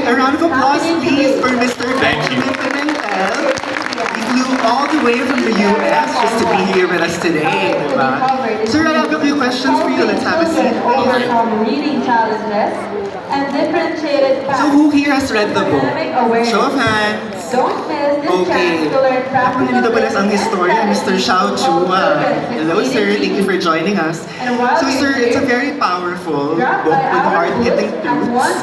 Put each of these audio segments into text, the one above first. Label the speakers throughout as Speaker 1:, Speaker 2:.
Speaker 1: right, a round of applause please for Mr.
Speaker 2: Thank you.
Speaker 1: Benjamin Pimentel. He flew all the way from the US just to be here with us today, diba? Sir, I have a few questions for you. Let's have a seat.
Speaker 3: Overcome reading challenges and differentiated
Speaker 1: So who here has read the book? Show of hands.
Speaker 3: Don't miss this
Speaker 1: Okay.
Speaker 3: chance to learn
Speaker 1: Ako nandito pala ang historia, Mr. Xiao Chua. Hello sir, thank you for joining us. So sir, it's a very powerful book with hard-hitting truths.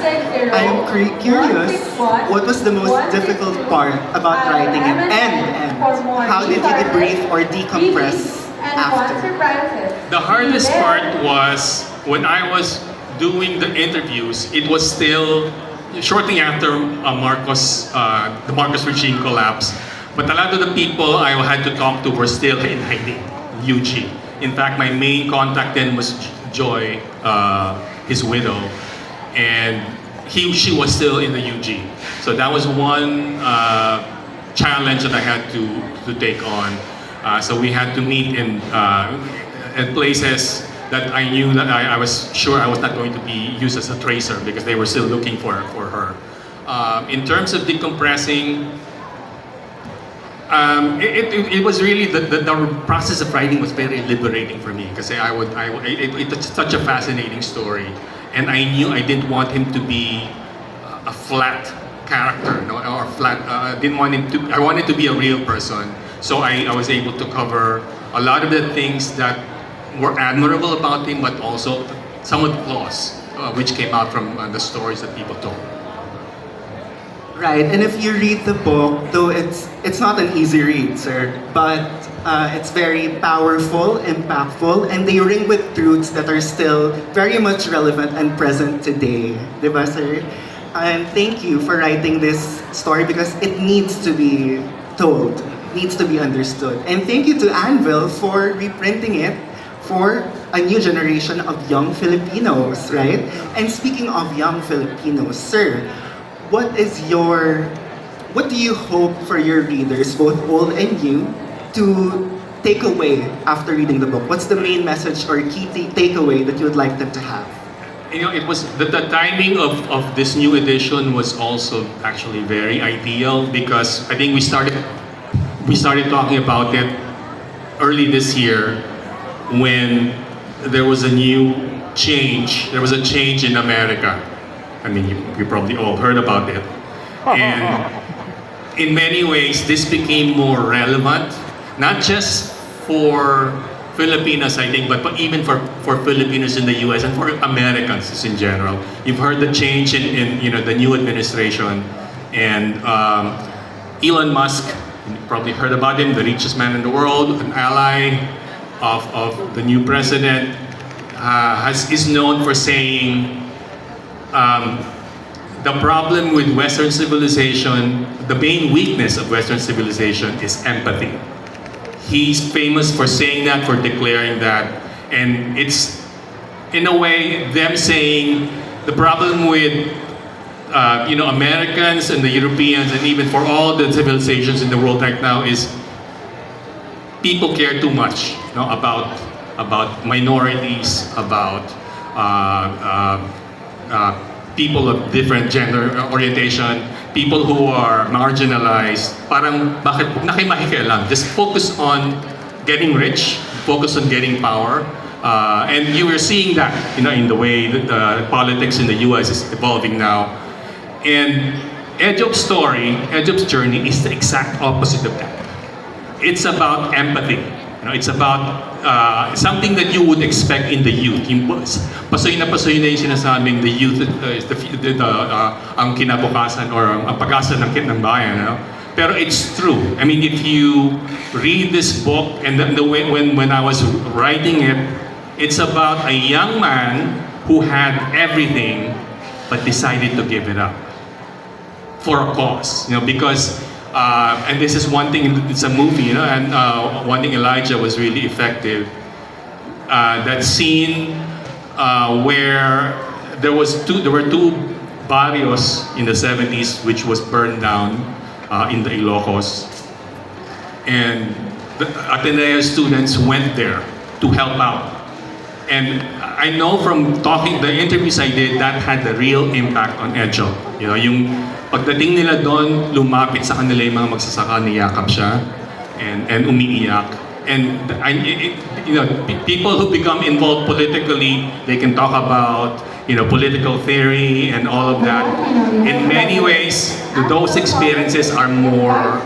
Speaker 1: I'm curious, what was the most difficult part about writing it? And how did you debrief or decompress after?
Speaker 2: The hardest part was when I was doing the interviews. It was still shortly after the Marcos regime collapsed. But a lot of the people I had to talk to were still in hiding, UG. In fact, my main contact then was Joy, his widow, and she was still in the UG. So that was one challenge that I had to take on. So we had to meet in places that I knew that I was sure I was not going to be used as a tracer because they were still looking for her. In terms of decompressing, it was really the process of writing was very liberating for me because it's such a fascinating story, and I knew I didn't want him to be a flat character, no, or flat. Didn't want him to. I wanted to be a real person, so I was able to cover a lot of the things that were admirable about him, but also some of the flaws which came out from the stories that people told.
Speaker 1: Right, and if you read the book, though it's not an easy read, sir, but it's very powerful, impactful, and they ring with truths that are still very much relevant and present today, diba, sir? And thank you for writing this story because it needs to be told, needs to be understood. And thank you to Anvil for reprinting it for a new generation of young Filipinos, right? And speaking of young Filipinos, sir, what do you hope for your readers, both old and new, to take away after reading the book? What's the main message or key takeaway that you would like them to have?
Speaker 2: You know, it was the timing of this new edition was also actually very ideal because I think we started talking about it early this year when there was a new change. There was a change in America. I mean, you probably all heard about it. And in many ways, this became more relevant, not just for Filipinos, I think, but even for Filipinos in the US and for Americans in general. You've heard the change in the new administration, and Elon Musk, you probably heard about him, the richest man in the world, an ally of the new president, is known for saying the problem with Western civilization, the main weakness of Western civilization is empathy. He's famous for saying that, for declaring that, and it's in a way them saying the problem with Americans and the Europeans and even for all the civilizations in the world right now is people care too much, about minorities, about people of different gender orientation, people who are marginalized. Parang bakit na kayo makikialam? Just focus on getting rich, focus on getting power, and you are seeing that, in the way that the politics in the U.S. is evolving now. And Edjop's story, Edjop's journey is the exact opposite of that. It's about empathy. It's about something that you would expect in the youth. Pasoy na yung sinasabing the youth is ang kinabukasan or ang pag-asa ng bayan. Pero it's true. I mean, if you read this book and when I was writing it, it's about a young man who had everything but decided to give it up for a cause. Because and this is one thing, it's a movie, and one thing Elijah was really effective. That scene where there were two barrios in the 70s which was burned down in the Ilocos, and the Ateneo students went there to help out. And I know from talking, the interviews I did, that had a real impact on Edjop. You know, yung pagdating nila doon, lumapit sa kanila yung mga magsasaka, niyakap siya, and umiiyak. And you know, people who become involved politically, they can talk about, you know, political theory and all of that. In many ways, those experiences are more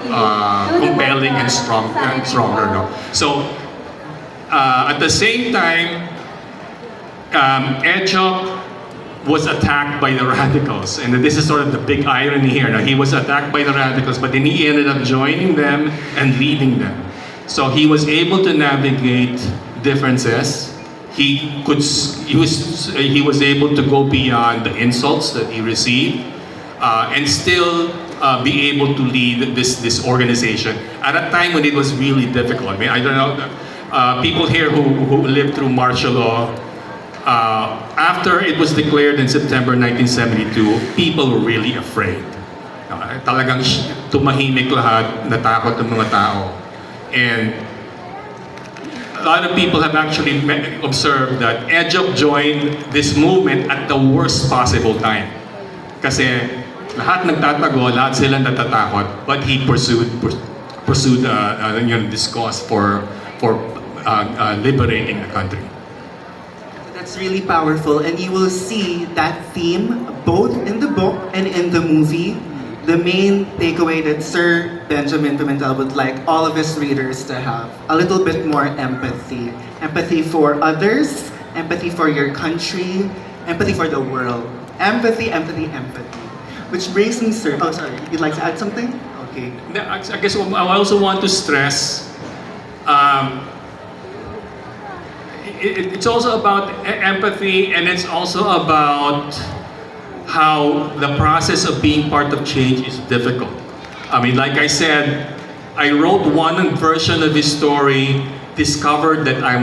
Speaker 2: compelling and stronger. No? So, at the same time, Edjop was attacked by the radicals, and this is sort of the big irony here. Now, he was attacked by the radicals, but then he ended up joining them and leading them. So he was able to navigate differences. He was able to go beyond the insults that he received, and still be able to lead this organization at a time when it was really difficult. I mean, I don't know, people here who lived through martial law. After it was declared in September 1972, people were really afraid. Talagang tumahimik lahat, natakot ang mga tao. And a lot of people have actually observed that Edjop joined this movement at the worst possible time. Kasi lahat nagtatago, lahat sila natatakot, but he pursued this cause for liberating the country.
Speaker 1: That's really powerful, and you will see that theme both in the book and in the movie. The main takeaway that Sir Benjamin Pimentel would like all of his readers to have a little bit more empathy. Empathy for others, empathy for your country, empathy for the world. Empathy, empathy, empathy. Which brings me, sir, oh sorry, you'd like to add something? Okay.
Speaker 2: I guess I also want to stress, it's also about empathy, and it's also about how the process of being part of change is difficult. I mean, like I said, I wrote one version of his story, discovered that I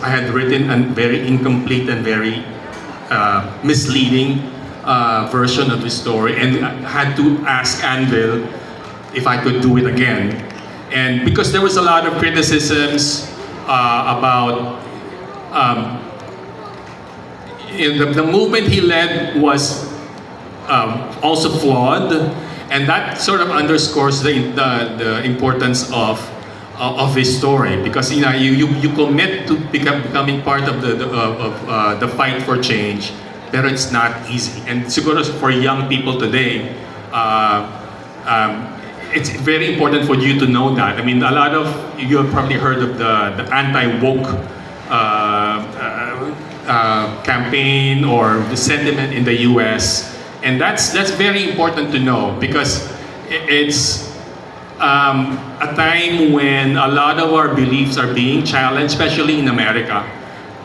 Speaker 2: had written a very incomplete and very misleading version of the story, and had to ask Anvil if I could do it again. And because there was a lot of criticisms about the movement he led was also flawed, and that sort of underscores the importance of his story, because you know you commit to becoming part of the fight for change, but it's not easy. And siguro for young people today, it's very important for you to know that. I mean, a lot of you have probably heard of the anti-woke campaign or the sentiment in the U.S. And that's very important to know, because it's a time when a lot of our beliefs are being challenged, especially in America.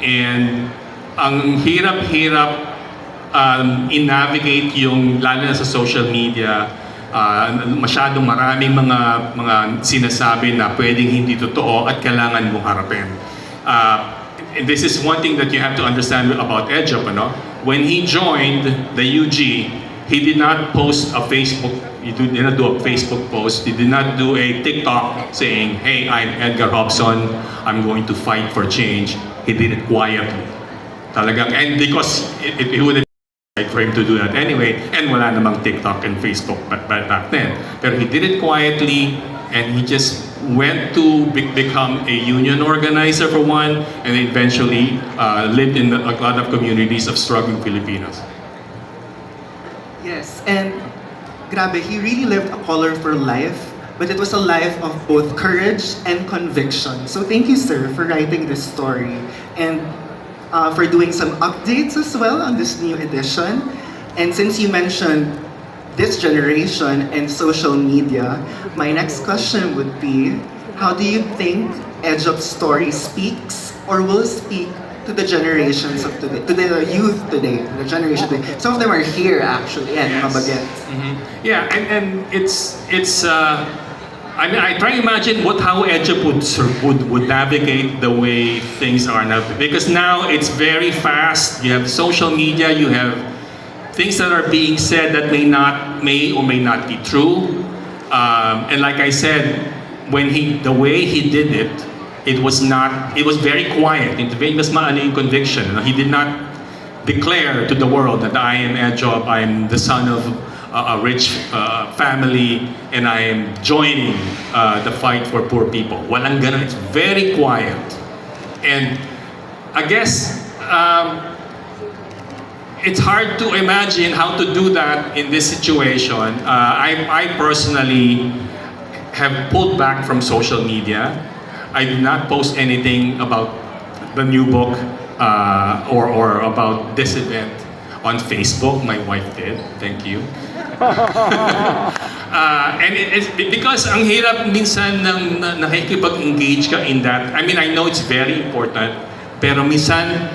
Speaker 2: And ang hirap-hirap i-navigate yung, lalo na sa social media, masyadong maraming mga sinasabi na pwedeng hindi totoo at kailangan mong harapin. And this is one thing that you have to understand about Edjop, ano? When he joined the UG, he did not post a Facebook, he did not do a Facebook post, he did not do a TikTok saying, hey, I'm Edgar Hobson, I'm going to fight for change. He did it quietly. Talagang, and because it would have been right for him to do that anyway, and wala namang TikTok and Facebook back then. But he did it quietly, and he just went to become a union organizer for one, and eventually lived in a lot of communities of struggling Filipinos.
Speaker 1: Yes, and grabe, he really lived a colorful life, but it was a life of both courage and conviction. So thank you, sir, for writing this story, and for doing some updates as well on this new edition. And since you mentioned this generation and social media, my next question would be, how do you think Edjop's story speaks or will speak to the generations of today, to the youth today, the generation today? Some of them are here actually, and
Speaker 2: Yes.
Speaker 1: mabagets.
Speaker 2: Yeah, and it's I mean, I try to imagine how Edjop would navigate the way things are now, because now it's very fast. You have social media, you have things that are being said that may or may not be true. And like I said, the way he did it, it was very quiet. It was maano yung conviction. He did not declare to the world that I am Edjop, I am the son of a rich family, and I am joining the fight for poor people. Walang ganun. It's very quiet. And I guess it's hard to imagine how to do that in this situation. I personally have pulled back from social media. I do not post anything about the new book or about this event on Facebook. My wife did. Thank you. And it's because ang hirap minsan ng nakikipag-engage ka in that. I mean, I know it's very important, pero minsan,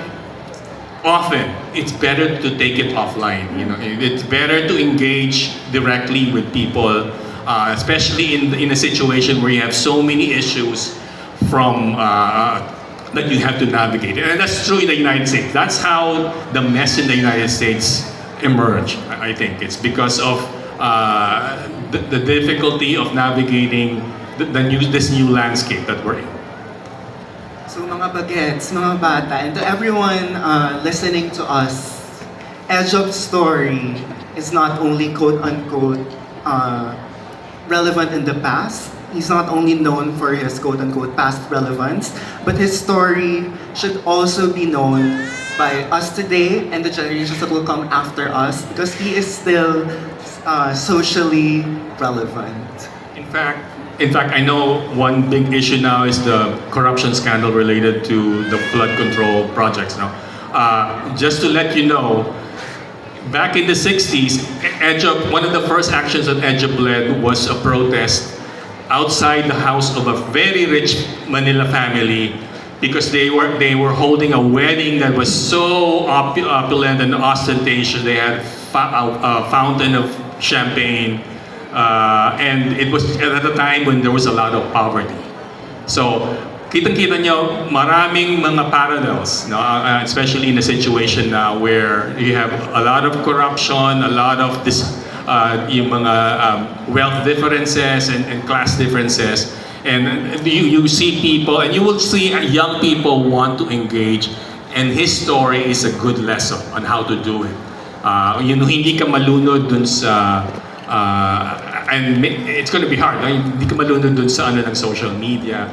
Speaker 2: often, it's better to take it offline. You know, it's better to engage directly with people, especially in a situation where you have so many issues from that you have to navigate. And that's true in the United States. That's how the mess in the United States emerged, I think. It's because of the difficulty of navigating this new landscape that we're in.
Speaker 1: So mga bagets, mga bata, and to everyone listening to us, Edjop's story is not only quote-unquote relevant in the past. He's not only known for his quote-unquote past relevance, but his story should also be known by us today and the generations that will come after us, because he is still socially relevant.
Speaker 2: In fact, I know one big issue now is the corruption scandal related to the flood control projects. Now, just to let you know, back in the 60s, Edjop, one of the first actions that Edjop led was a protest outside the house of a very rich Manila family, because they were holding a wedding that was so opulent and ostentatious. They had a fountain of champagne. And it was at a time when there was a lot of poverty. So, kitang-kita nyo, maraming mga parallels, no? Especially in a situation now where you have a lot of corruption, a lot of this, yung mga wealth differences and class differences. And you see people, and you will see young people want to engage, and his story is a good lesson on how to do it. Hindi ka malunod dun sa and it's going to be hard. Hindi ka malunod dun sa ng social media.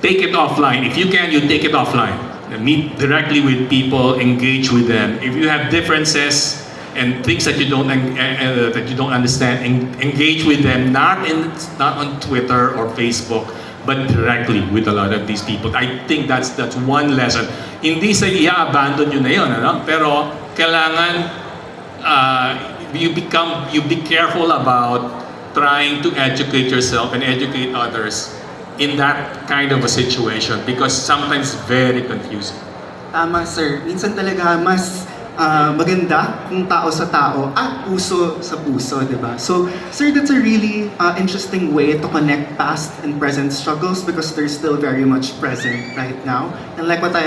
Speaker 2: Take it offline. If you can, you take it offline. Meet directly with people, engage with them. If you have differences and things that you don't understand, engage with them. Not on Twitter or Facebook, but directly with a lot of these people. I think that's one lesson. Hindi sa i-abandon yun na yun, ano? Pero kailangan you be careful about trying to educate yourself and educate others in that kind of a situation, because sometimes it's very confusing.
Speaker 1: Tama, sir. Minsan talaga mas maganda kung tao sa tao at puso sa puso, di ba? So, sir, that's a really interesting way to connect past and present struggles, because they're still very much present right now. And like what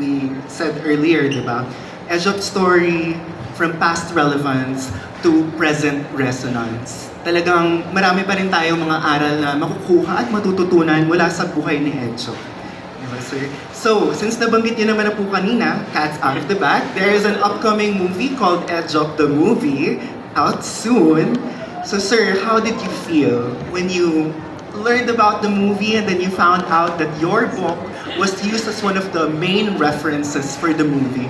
Speaker 1: we said earlier, di ba? Edjop's story from past relevance to present resonance. Talagang marami pa rin tayong mga aral na makukuha at matututunan mula sa buhay ni Edjop. Diba, sir? So, since nabanggit niyo naman na po kanina, Cats Out of the Bag, there is an upcoming movie called Edjop the Movie, out soon. So, sir, how did you feel when you learned about the movie and then you found out that your book was used as one of the main references for the movie?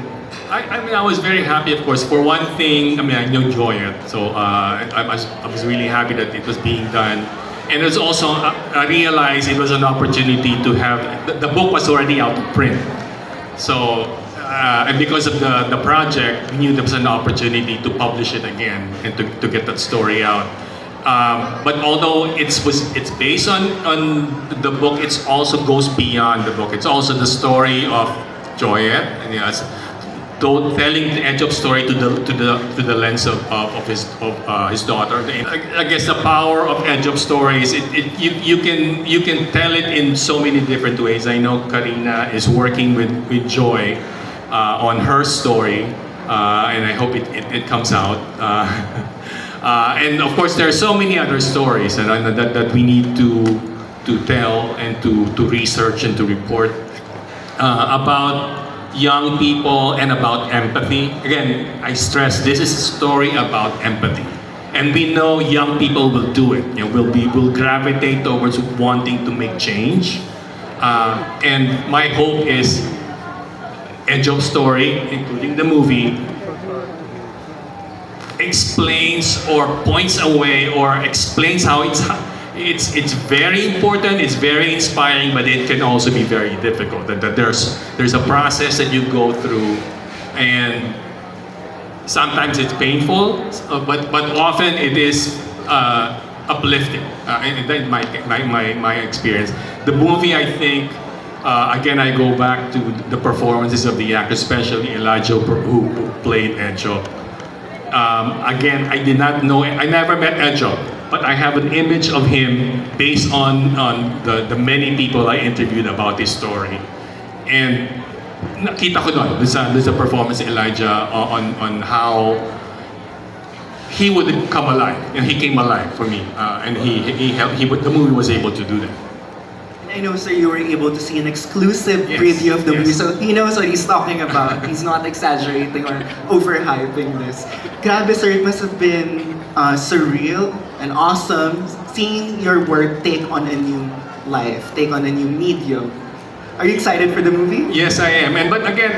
Speaker 2: I mean, I was very happy, of course. For one thing, I mean, I enjoy it. So I was really happy that it was being done. And it was also, I realized it was an opportunity to have, the book was already out of print. So, and because of the project, we knew there was an opportunity to publish it again and to get that story out. But although it's based on the book, it also goes beyond the book. It's also the story of Joyet, and telling the Edjop story to the lens of his daughter. I guess the power of Edjop stories, you can tell it in so many different ways. I know Karina is working with Joy on her story, and I hope it comes out. And of course, there are so many other stories that we need to tell and to research and to report about young people and about empathy. Again, I stress this is a story about empathy. And we know young people will do it. You know, will gravitate towards wanting to make change. And my hope is Edjop's story, including the movie, explains or points away or explains how it's very important, it's very inspiring, but it can also be very difficult. That there's a process that you go through, and sometimes it's painful, but often it is uplifting. In my experience, the movie, I think, again, I go back to the performances of the actors, especially Elijah who played Edjop. Again, I did not know, I never met Edjop, but I have an image of him based on the many people I interviewed about his story. And nakita ko doon, there's a performance in Elijah on how he would come alive. You know, he came alive for me, and the movie was able to do that.
Speaker 1: I know, sir, you were able to see an exclusive
Speaker 2: Yes,
Speaker 1: preview of the movie,
Speaker 2: yes.
Speaker 1: so he knows what he's talking about. He's not exaggerating or overhyping this. Grabe, sir, it must have been surreal and awesome seeing your work take on a new life, take on a new medium. Are you excited for the movie?
Speaker 2: Yes, I am. But again,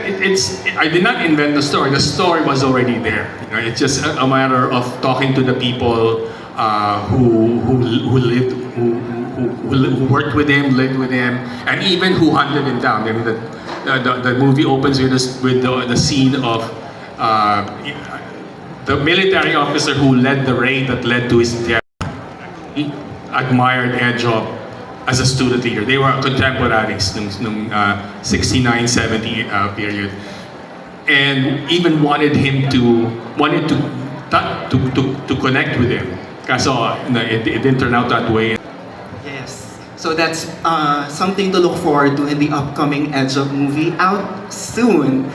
Speaker 2: I did not invent the story. The story was already there. You know, it's just a matter of talking to the people who lived, who worked with him, lived with him, and even who hunted him down. I mean, the movie opens with the scene of the military officer who led the raid that led to his death. He admired Edjop as a student leader. They were contemporaries nung 69, 70 period, and even wanted to connect with him. Kaso it didn't turn out that way.
Speaker 1: Yes. So that's something to look forward to in the upcoming Edjop movie out soon.